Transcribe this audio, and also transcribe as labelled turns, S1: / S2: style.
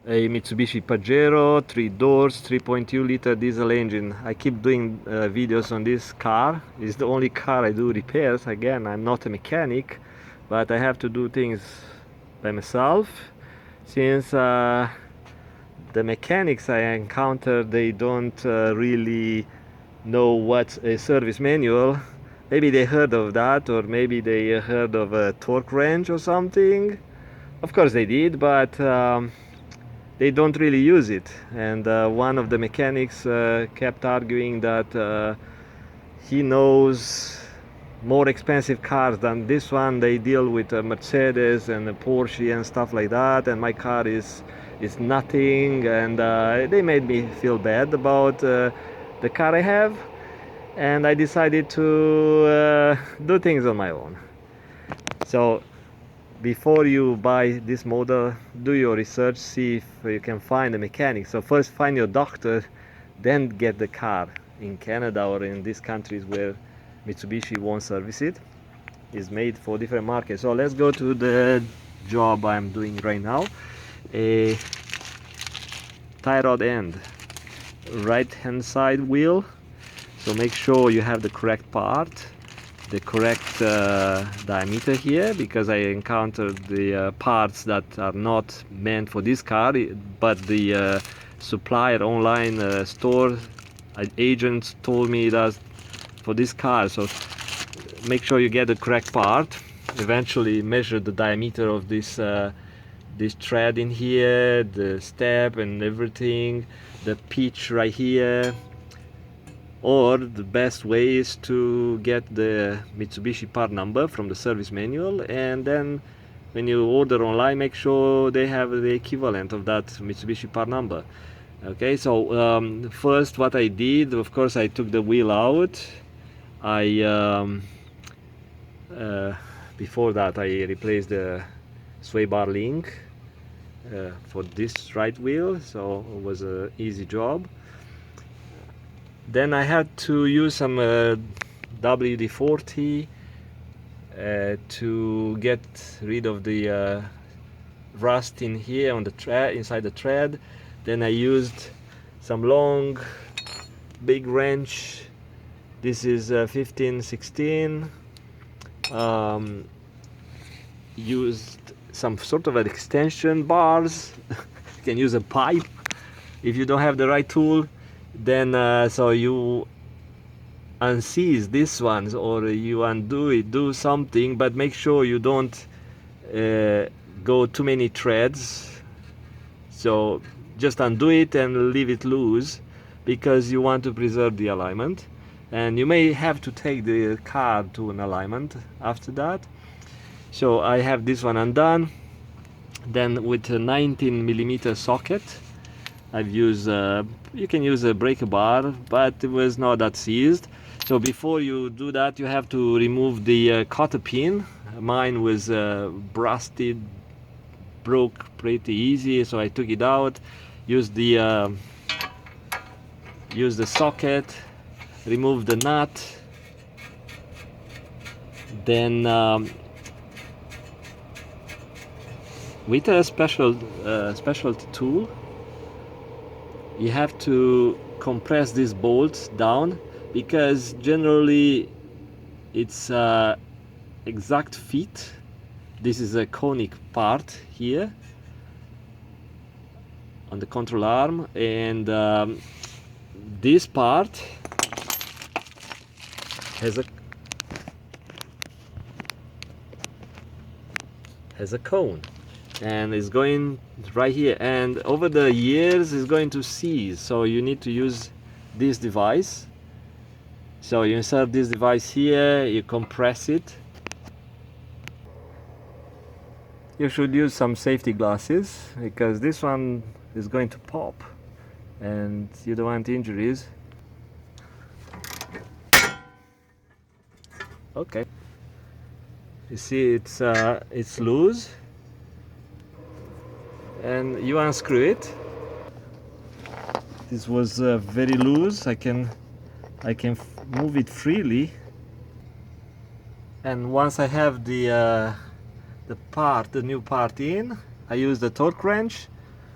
S1: a Mitsubishi Pajero 3 doors 3.2 liter diesel engine. I keep doing videos on this car. It's the only car I do repairs. Again, I'm not a mechanic, but I have to do things by myself since the mechanics I encounter, they don't really know what's a service manual. Maybe they heard of that, or maybe they heard of a torque wrench or something. Of course they did, but they don't really use it. And one of the mechanics kept arguing that he knows more expensive cars than this one. They deal with a Mercedes and a Porsche and stuff like that, and my car is nothing. And they made me feel bad about the car I have, and I decided to do things on my own. So before you buy this model, do your research, see if you can find a mechanic. So first find your doctor, then get the car. In Canada or in these countries where Mitsubishi won't service it, is made for different markets. So let's go to the job I'm doing right now. A Tierod-end, right hand side wheel. So make sure you have the correct part, the correct diameter here, because I encountered the parts that are not meant for this car, but the supplier online store agents told me that for this car. So make sure you get the correct part. Eventually measure the diameter of this this thread in here, the step and everything, the pitch right here. Or the best way is to get the Mitsubishi part number from the service manual, and then when you order online, make sure they have the equivalent of that Mitsubishi part number. Okay, so first what I did, of course, I took the wheel out. Before that I replaced the sway bar link for this right wheel, so it was an easy job. Then I had to use some WD-40 to get rid of the rust in here on the thread, inside the thread. Then I used some long big wrench. This is 15-16. Used some sort of an extension bars. You can use a pipe if you don't have the right tool. Then so you unseize this one, or you undo it, do something, but make sure you don't go too many threads. So just undo it and leave it loose, because you want to preserve the alignment, and you may have to take the car to an alignment after that. So I have this one undone. Then with a 19mm socket, I've used you can use a breaker bar, but it was not that seized. So before you do that, you have to remove the cotter pin. Mine was rusted, broke pretty easy, so I took it out. Use the socket, remove the nut, then with a specialty tool, you have to compress these bolts down, because generally it's exact fit. This is a conic part here on the control arm, and this part has a cone, and it's going right here, and over the years it's going to seize. So you need to use this device. So you insert this device here, you compress it. You should use some safety glasses, because this one is going to pop and you don't want injuries. Okay, you see it's loose, and you unscrew it. This was very loose. I can move it freely, and once I have the new part in, I use the torque wrench